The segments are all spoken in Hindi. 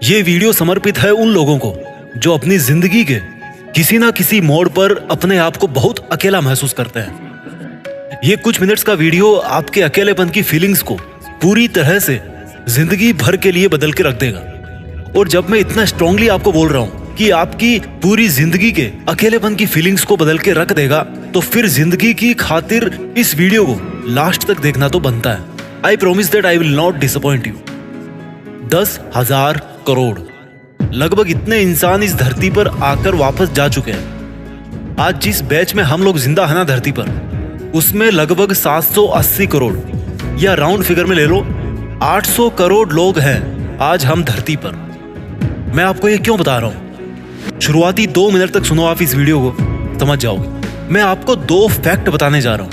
ये वीडियो समर्पित है उन लोगों को जो अपनी जिंदगी के किसी ना किसी मोड़ पर अपने आप को बहुत अकेला महसूस करते हैं। ये कुछ मिनट्स का वीडियो आपके अकेलेपन की फीलिंग्स को पूरी तरह से जिंदगी भर के लिए बदल के रख देगा। और जब मैं इतना स्ट्रांगली आपको बोल रहा हूँ कि आपकी पूरी जिंदगी के अकेलेपन की फीलिंग्स को बदल के रख देगा, तो फिर जिंदगी की खातिर इस वीडियो को लास्ट तक देखना तो बनता है। I promise that I will not disappoint you. 10,000 crore लगभग इतने इंसान इस धरती पर आकर वापस जा चुके हैं। आज जिस बैच में हम लोग जिंदा है ना धरती पर, उसमें लगभग 780 करोड़ या राउंड फिगर में ले लो 800 करोड़ लोग हैं आज हम धरती पर। मैं आपको ये क्यों बता रहा हूं? शुरुआती 2 मिनट तक सुनो आप इस वीडियो को, समझ जाओगे। मैं आपको 2 फैक्ट बताने जा रहा हूं।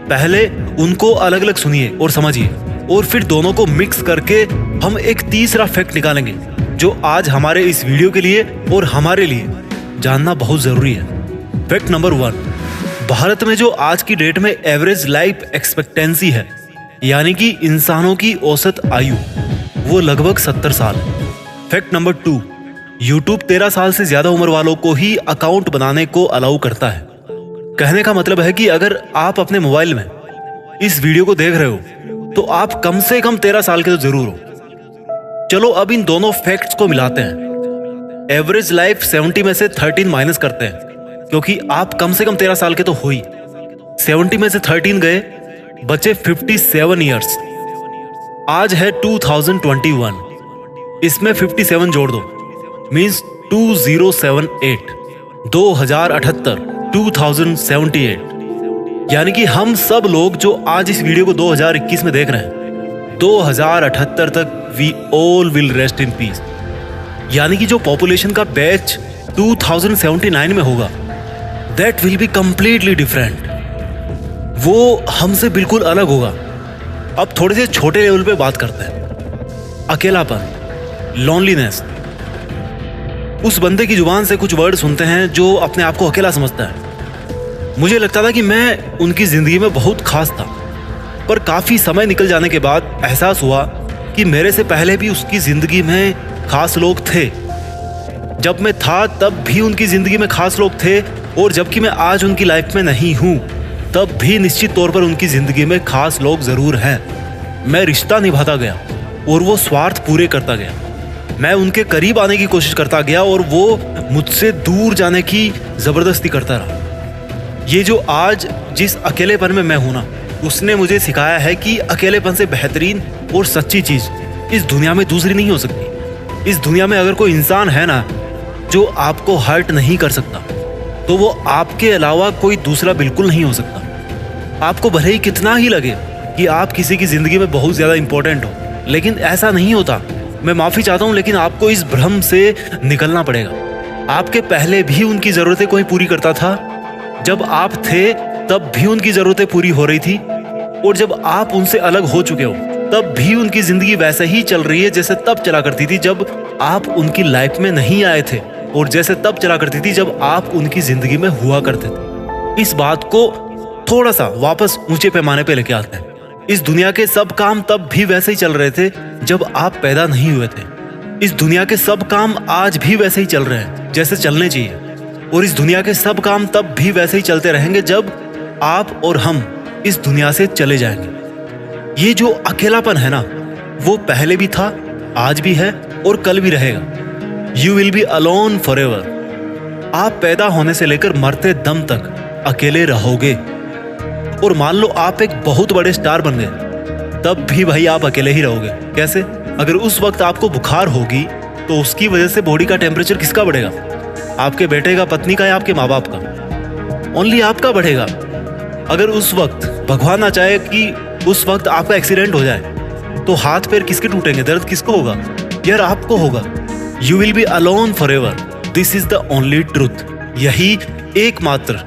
पहले उनको अलग अलग सुनिए और समझिए, और फिर दोनों को मिक्स करके हम एक तीसरा फैक्ट निकालेंगे जो आज हमारे इस वीडियो के लिए और हमारे लिए जानना बहुत जरूरी है। फैक्ट नंबर 1, भारत में जो आज की डेट में एवरेज लाइफ एक्सपेक्टेंसी है, यानी कि इंसानों की औसत आयु, वो लगभग 70 साल है। फैक्ट नंबर 2, यूट्यूब 13 साल से ज्यादा उम्र वालों को ही अकाउंट बनाने को अलाउ करता है। कहने का मतलब है कि अगर आप अपने मोबाइल में इस वीडियो को देख रहे हो तो आप कम से कम 13 साल के तो जरूर हो। चलो अब इन दोनों फैक्ट्स को मिलाते हैं। एवरेज लाइफ 70 में से 13 माइनस करते हैं, क्योंकि आप कम से कम 13 साल के तो हो ही। 70 में से 13 गए, बचे 57 ईयर्स। आज है 2021, इसमें 57 जोड़ दो, मीन्स 2078, 2078, यानी कि हम सब लोग जो आज इस वीडियो को 2021 में देख रहे हैं, 2078 तक we all will rest in peace. यानी कि जो पॉपुलेशन का बैच 2079 में होगा, that will be completely different. वो हमसे बिल्कुल अलग होगा। अब थोड़े से छोटे लेवल पे बात करते हैं। अकेलापन, लॉनलीनेस। उस बंदे की जुबान से कुछ वर्ड सुनते हैं जो अपने आप को अकेला समझता है। मुझे लगता था कि मैं उनकी जिंदगी में बहुत खास था, पर काफी समय निकल जाने के बाद एहसास हुआ कि मेरे से पहले भी उसकी जिंदगी में खास लोग थे। जब मैं था तब भी उनकी जिंदगी में खास लोग थे, और जबकि मैं आज उनकी लाइफ में नहीं हूं, तब भी निश्चित तौर पर उनकी जिंदगी में खास लोग जरूर हैं। मैं रिश्ता निभाता गया और वो स्वार्थ पूरे करता गया। मैं उनके करीब आने की कोशिश करता गया और वो मुझसे दूर जाने की जबरदस्ती करता रहा। ये जो आज जिस अकेलेपन में मैं हूं ना, उसने मुझे सिखाया है कि अकेलेपन से बेहतरीन और सच्ची चीज इस दुनिया में दूसरी नहीं हो सकती। इस दुनिया में अगर कोई इंसान है ना जो आपको हर्ट नहीं कर सकता, तो वो आपके अलावा कोई दूसरा बिल्कुल नहीं हो सकता। आपको भले ही कितना ही लगे कि आप किसी की जिंदगी में बहुत ज्यादा इंपॉर्टेंट हो, लेकिन ऐसा नहीं होता। मैं माफी चाहता हूं, लेकिन आपको इस भ्रम से निकलना पड़ेगा। आपके पहले भी उनकी जरूरतें कोई पूरी करता था। जब आप थे तब भी उनकी जरूरतें पूरी हो रही थी, और जब आप उनसे अलग हो चुके हो तब भी उनकी जिंदगी वैसे ही चल रही है जैसे तब चला करती थी जब आप उनकी लाइफ में नहीं आए थे, और जैसे तब चला करती थी जब आप उनकी जिंदगी में हुआ करते थे। इस बात को थोड़ा सा वापस ऊंचे पैमाने पे लेके आते हैं। इस दुनिया के सब काम तब भी वैसे ही चल रहे थे जब आप पैदा नहीं हुए थे। इस दुनिया के सब काम आज भी वैसे ही चल रहे हैं जैसे चलने चाहिए, और इस दुनिया के सब काम तब भी वैसे ही चलते रहेंगे जब आप और हम इस दुनिया से चले जाएंगे। ये जो अकेलापन है ना, वो पहले भी था, आज भी है और कल भी रहेगा। You will be alone for ever. आप पैदा होने से लेकर मरते दम तक अकेले रहोगे। और मान लो आप एक बहुत बड़े स्टार बन गए, तब भी भाई आप अकेले ही रहोगे। कैसे? अगर उस वक्त आपको बुखार होगी तो उसकी वजह से बॉडी का टेम्परेचर किसका बढ़ेगा? आपके बेटे का, पत्नी का, या आपके माँ बाप का? ओनली आपका बढ़ेगा। अगर उस वक्त भगवान ना चाहे कि उस वक्त आपका एक्सीडेंट हो जाए, तो हाथ पैर किसके टूटेंगे? दर्द किसको होगा? यार आपको होगा। You will be alone for ever. This is the only truth. यही एकमात्र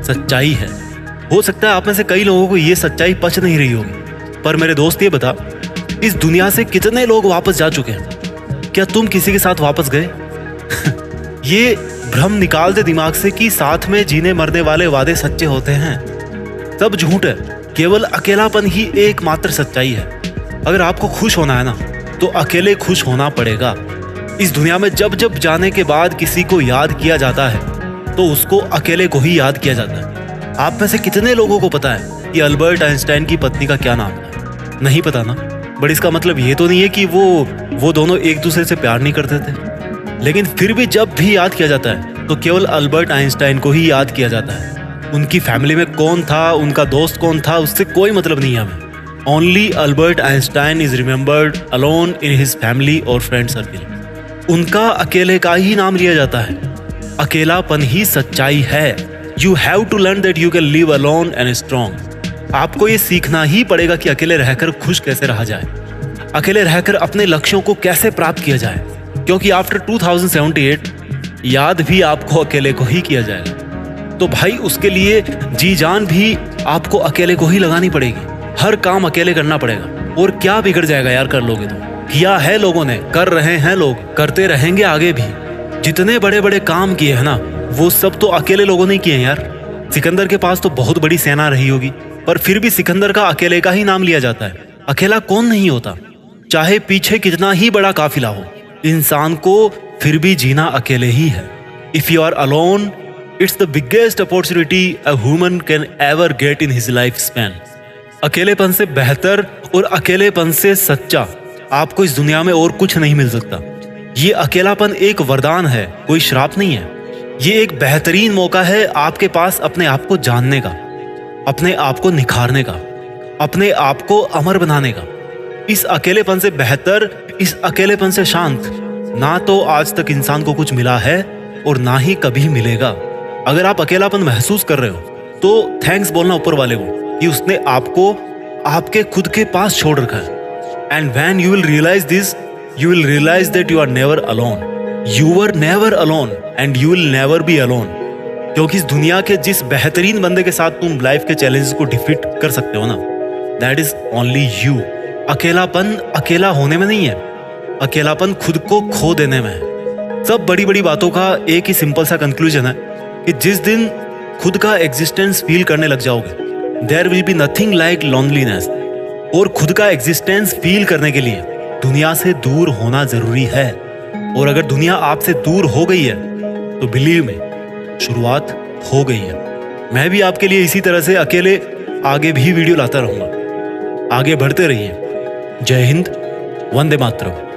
सच्चाई है। हो सकता है आप में से कई लोगों को ये सच्चाई पच नहीं रही होगी, पर मेरे दोस्त ये बता, इस दुनिया से कितने लोग वापस जा चुके हैं? क्या तुम किसी के साथ वापस गए? ये भ्रम निकाल दे दिमाग से कि साथ में जीने मरने वाले वादे सच्चे होते हैं। सब झूठ है। केवल अकेलापन ही एकमात्र सच्चाई है। अगर आपको खुश होना है ना, तो अकेले खुश होना पड़ेगा। इस दुनिया में जब जब जाने के बाद किसी को याद किया जाता है तो उसको अकेले को ही याद किया जाता है। आप में से कितने लोगों को पता है कि अल्बर्ट आइंस्टाइन की पत्नी का क्या नाम था? नहीं पता ना। बट इसका मतलब ये तो नहीं है कि वो दोनों एक दूसरे से प्यार नहीं करते थे। लेकिन फिर भी जब भी याद किया जाता है तो केवल अल्बर्ट आइंस्टाइन को ही याद किया जाता है। उनकी फैमिली में कौन था, उनका दोस्त कौन था, उससे कोई मतलब नहीं है हमें। Only Albert Einstein is remembered alone in his family और फ्रेंड सर्किल। उनका अकेले का ही नाम लिया जाता है। अकेलापन ही सच्चाई है। You have to learn that you can live alone and strong. आपको ये सीखना ही पड़ेगा कि अकेले रहकर खुश कैसे रहा जाए, अकेले रहकर अपने लक्ष्यों को कैसे प्राप्त किया जाए। क्योंकि आफ्टर 2078 याद भी आपको अकेले को ही किया जाएगा। तो भाई उसके लिए जी जान भी आपको अकेले को ही लगानी पड़ेगी। हर काम अकेले करना पड़ेगा। और क्या बिगड़ जाएगा यार, कर लोगे तो। किया है लोगों ने, कर रहे हैं लोग, करते रहेंगे आगे भी। जितने बड़े बड़े काम किए हैं ना, वो सब तो अकेले लोगों ने किए हैं यार। सिकंदर के पास तो बहुत बड़ी सेना रही होगी, पर फिर भी सिकंदर का अकेले का ही नाम लिया जाता है। अकेला कौन नहीं होता, चाहे पीछे कितना ही बड़ा काफिला हो। इंसान को फिर भी जीना अकेले ही है। If you are alone, it's the biggest opportunity a human can ever get in his life span. अकेलेपन से बेहतर और अकेलेपन से सच्चा आपको इस दुनिया में और कुछ नहीं मिल सकता। ये अकेलापन एक वरदान है, कोई श्राप नहीं है। ये एक बेहतरीन मौका है आपके पास अपने आप को जानने का, अपने आप को निखारने का, अपने आप को अमर बनाने का। इस अकेलेपन से बेहतर, इस अकेलेपन से शांत ना तो आज तक इंसान को कुछ मिला है और ना ही कभी मिलेगा। अगर आप अकेलापन महसूस कर रहे हो तो थैंक्स बोलना ऊपर वाले को कि उसने आपको आपके खुद के पास छोड़ रखा है। And when you will realise this, you will realize that you are never alone. You were never alone and you will never be alone. क्योंकि इस दुनिया के जिस बेहतरीन बंदे के साथ तुम लाइफ के चैलेंजेस को डिफीट कर सकते हो ना, that is only you. अकेलापन अकेला होने में नहीं है, अकेलापन खुद को खो देने में है। सब बड़ी बड़ी बातों का एक ही सिंपल सा कंक्लूजन है कि जिस दिन खुद का एग्जिस्टेंस फील करने लग जाओगे, there will be nothing like loneliness. और खुद का एग्जिस्टेंस फील करने के लिए दुनिया से दूर होना जरूरी है। और अगर दुनिया आपसे दूर हो गई है तो बिलीव में शुरुआत हो गई है। मैं भी आपके लिए इसी तरह से अकेले आगे भी वीडियो लाता रहूंगा। आगे बढ़ते रहिए। जय हिंद, वंदे मातरम।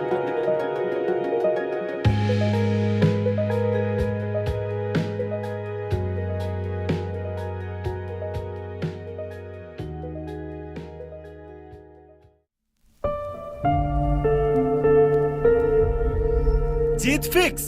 जीत फिक्स।